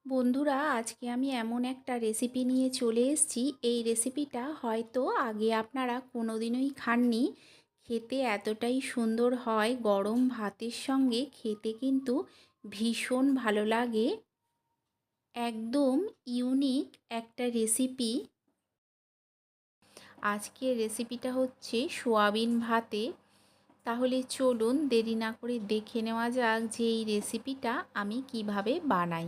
বন্ধুরা, আজকে আমি এমন একটা রেসিপি নিয়ে চলে এসেছি। এই রেসিপিটা হয়তো আগে আপনারা কোনোদিনই খাননি। খেতে এতটাই সুন্দর হয়, গরম ভাতের সঙ্গে খেতে কিন্তু ভীষণ ভালো লাগে। একদম ইউনিক একটা রেসিপি। আজকের রেসিপিটা হচ্ছে সোয়াবিন ভাতে। তাহলে চলুন দেরি না করে দেখে নেওয়া যাক যে এই রেসিপিটা আমি কিভাবে বানাই।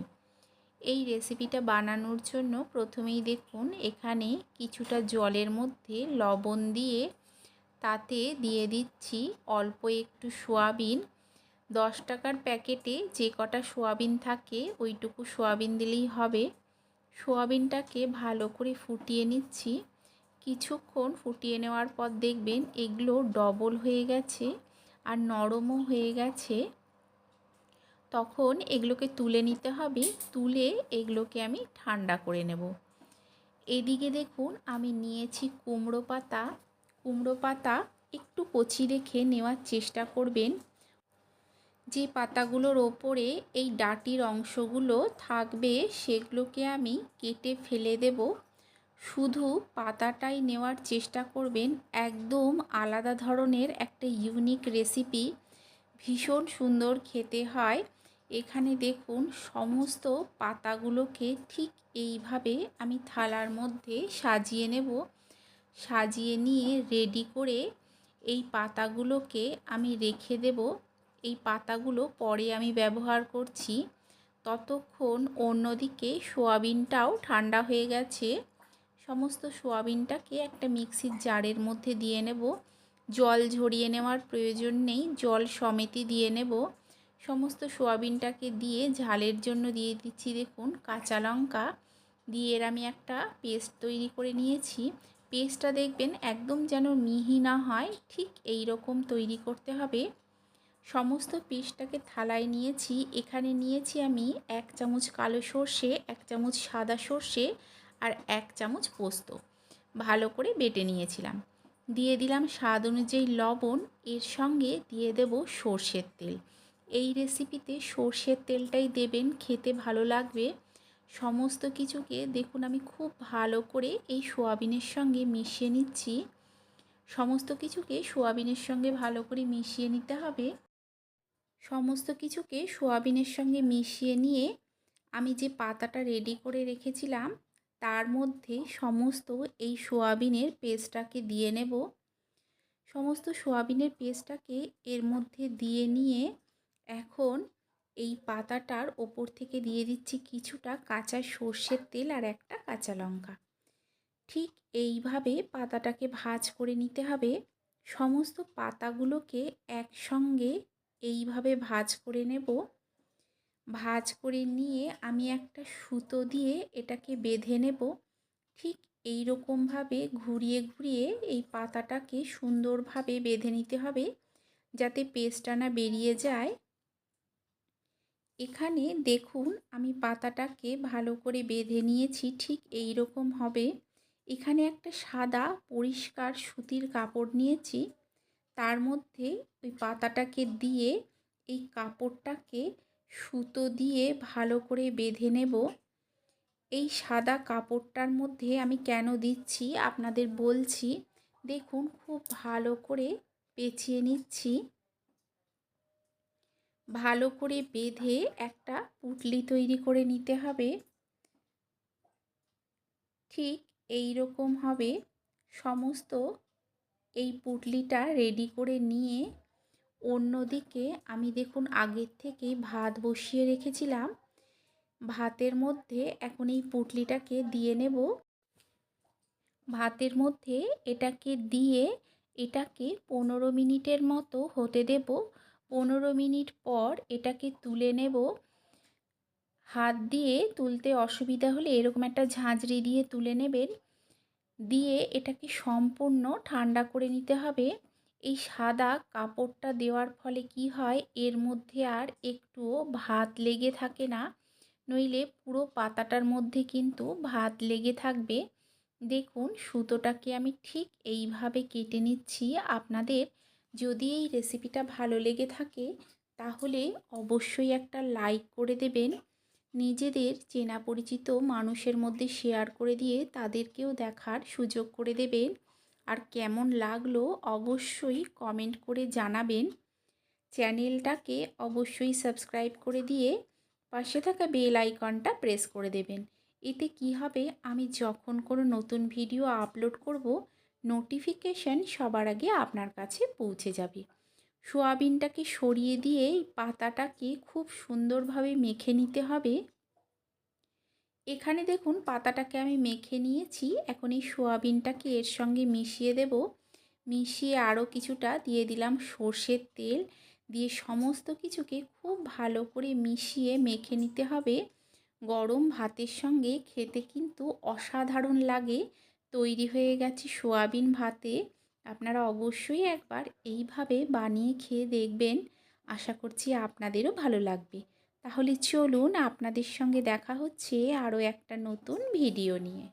এই রেসিপিটা বানানোর জন্য প্রথমেই দেখুন এখানে কিছুটা জলের মধ্যে লবণ দিয়ে তাতে দিয়ে দিচ্ছি অল্প একটু সোয়াবিন। 10 টাকার প্যাকেটে যে কটা সোয়াবিন থাকে ওইটুকু সোয়াবিন দিলেই হবে। সোয়াবিনটাকে ভালো করে ফুটিয়ে নিচ্ছি। কিছুক্ষণ ফুটিয়ে নেওয়ার পর দেখবেন এগুলো ডবল হয়ে গেছে আর নরমও হয়ে গেছে। তখন এগুলোকে তুলে নিতে হবে। তুলে এগুলোকে আমি ঠান্ডা করে নেব। এদিকে দেখুন আমি নিয়েছি কুমড়ো পাতা। কুমড়ো পাতা একটু কচি রেখে নেওয়ার চেষ্টা করবেন। যে পাতাগুলোর ওপরে এই ডাঁটির অংশগুলো থাকবে সেগুলোকে আমি কেটে ফেলে দেব। শুধু পাতাটাই নেওয়ার চেষ্টা করবেন। একদম আলাদা ধরনের একটা ইউনিক রেসিপি, ভীষণ সুন্দর খেতে হয়। এখানে দেখুন সমস্ত পাতাগুলোকে ঠিক এইভাবে আমি থালার মধ্যে সাজিয়ে নেব। সাজিয়ে নিয়ে রেডি করে এই পাতাগুলোকে আমি রেখে দেব। এই পাতাগুলো পরে আমি ব্যবহার করছি। ততক্ষণ অন্যদিকে সোয়াবিনটাও ঠান্ডা হয়ে গেছে। সমস্ত সোয়াবিনটাকে একটা মিক্সির জারের মধ্যে দিয়ে নেব। জল ঝরিয়ে নেওয়ার প্রয়োজন নেই, জল সমেতই দিয়ে নেব। সমস্ত সোয়াবিনটাকে দিয়ে ঝালের জন্য দিয়ে দিচ্ছি দেখুন কাঁচা লঙ্কা। দিয়ে এর আমি একটা পেস্ট তৈরি করে নিয়েছি। পেস্টটা দেখবেন একদম যেন মিহি না হয়, ঠিক এই রকম তৈরি করতে হবে। সমস্ত পেস্টটাকে থালায় নিয়েছি। এখানে নিয়েছি আমি 1 চামচ কালো সর্ষে, 1 চামচ সাদা সর্ষে আর 1 চামচ পোস্ত। ভালো করে বেটে নিয়েছিলাম। দিয়ে দিলাম স্বাদ অনুযায়ী লবণ। এর সঙ্গে দিয়ে দেব সর্ষের তেল। এই রেসিপিতে সর্ষের তেলটাই দেবেন, খেতে ভালো লাগবে। সমস্ত কিছুকে দেখুন আমি খুব ভালো করে এই সোয়াবিনের সঙ্গে মিশিয়ে নিচ্ছি। সমস্ত কিছুকে সোয়াবিনের সঙ্গে ভালো করে মিশিয়ে নিতে হবে। সমস্ত কিছুকে সোয়াবিনের সঙ্গে মিশিয়ে নিয়ে আমি যে পাতাটা রেডি করে রেখেছিলাম তার মধ্যে সমস্ত এই সোয়াবিনের পেস্টটাকে দিয়ে নেব। সমস্ত সোয়াবিনের পেস্টটাকে এর মধ্যে দিয়ে নিয়ে এখন এই পাতাটার ওপর থেকে দিয়ে দিচ্ছি কিছুটা কাঁচা সর্ষের তেল আর একটা কাঁচা লঙ্কা। ঠিক এইভাবে পাতাটাকে ভাজ করে নিতে হবে। সমস্ত পাতাগুলোকে একসঙ্গে এইভাবে ভাজ করে নেব। ভাজ করে নিয়ে আমি একটা সুতো দিয়ে এটাকে বেঁধে নেব। ঠিক এই রকমভাবে ঘুরিয়ে ঘুরিয়ে এই পাতাটাকে সুন্দরভাবে বেঁধে নিতে হবে যাতে পেস্টটা না বেরিয়ে যায়। এখানে দেখুন আমি পাতাটাকে ভালো করে বেঁধে নিয়েছি, ঠিক এই রকম হবে। এখানে একটা সাদা পরিষ্কার সুতির কাপড় নিয়েছি। তার মধ্যে ওই পাতাটাকে দিয়ে এই কাপড়টাকে সুতো দিয়ে ভালো করে বেঁধে নেব। এই সাদা কাপড়টার মধ্যে আমি কেন দিচ্ছি আপনাদের বলছি। দেখুন খুব ভালো করে পেঁচিয়ে নিচ্ছি। ভালো করে বেঁধে একটা পুঁটলি তৈরি করে নিতে হবে। ঠিক এই রকম হবে। সমস্ত এই পুঁটলিটা রেডি করে নিয়ে অন্যদিকে আমি দেখুন আগের থেকেই ভাত বসিয়ে রেখেছিলাম। ভাতের মধ্যে এখন এই পুঁটলিটাকে দিয়ে নেব। ভাতের মধ্যে এটাকে দিয়ে এটাকে 15 মিনিটের মতো হতে দেব। 15 মিনিট পর এটাকে তুলে নেব। হাত দিয়ে তুলতে অসুবিধা হলে এরকম একটা ঝাঁঝরি দিয়ে তুলে নেবেন। দিয়ে এটাকে সম্পূর্ণ ঠান্ডা করে নিতে হবে। এই সাদা কাপড়টা দেওয়ার ফলে কি হয়, এর মধ্যে আর একটুও ভাত লেগে থাকে না, নইলে পুরো পাতাটার মধ্যে কিন্তু ভাত লেগে থাকবে। দেখুন সুতোটাকে আমি ঠিক এইভাবে কেটে নিচ্ছি। আপনাদের যদি এই রেসিপিটা ভালো লেগে থাকে তাহলে অবশ্যই একটা লাইক করে দেবেন। নিজেদের চেনা পরিচিত মানুষের মধ্যে শেয়ার করে দিয়ে তাদেরকেও দেখার সুযোগ করে দেবেন। আর কেমন লাগলো অবশ্যই কমেন্ট করে জানাবেন। চ্যানেলটাকে অবশ্যই সাবস্ক্রাইব করে দিয়ে পাশে থাকা বেল আইকনটা প্রেস করে দেবেন। এতে কি হবে, আমি যখন কোনো নতুন ভিডিও আপলোড করব নোটিফিকেশান সবার আগে আপনার কাছে পৌঁছে যাবে। সোয়াবিনটাকে সরিয়ে দিয়ে পাতাটাকে খুব সুন্দরভাবে মেখে নিতে হবে। এখানে দেখুন পাতাটাকে আমি মেখে নিয়েছি। এখন এই সোয়াবিনটাকে এর সঙ্গে মিশিয়ে দেব। মিশিয়ে আরও কিছুটা দিয়ে দিলাম সর্ষের তেল, দিয়ে সমস্ত কিছুকে খুব ভালো করে মিশিয়ে মেখে নিতে হবে। গরম ভাতের সঙ্গে খেতে কিন্তু অসাধারণ লাগে। তৈরি হয়ে গেছে সোয়াবিন ভাতে। আপনারা অবশ্যই একবার এইভাবে বানিয়ে খেয়ে দেখবেন। আশা করছি আপনাদেরও ভালো লাগবে। তাহলে চলুন, আপনাদের সঙ্গে দেখা হচ্ছে আরও একটা নতুন ভিডিও নিয়ে।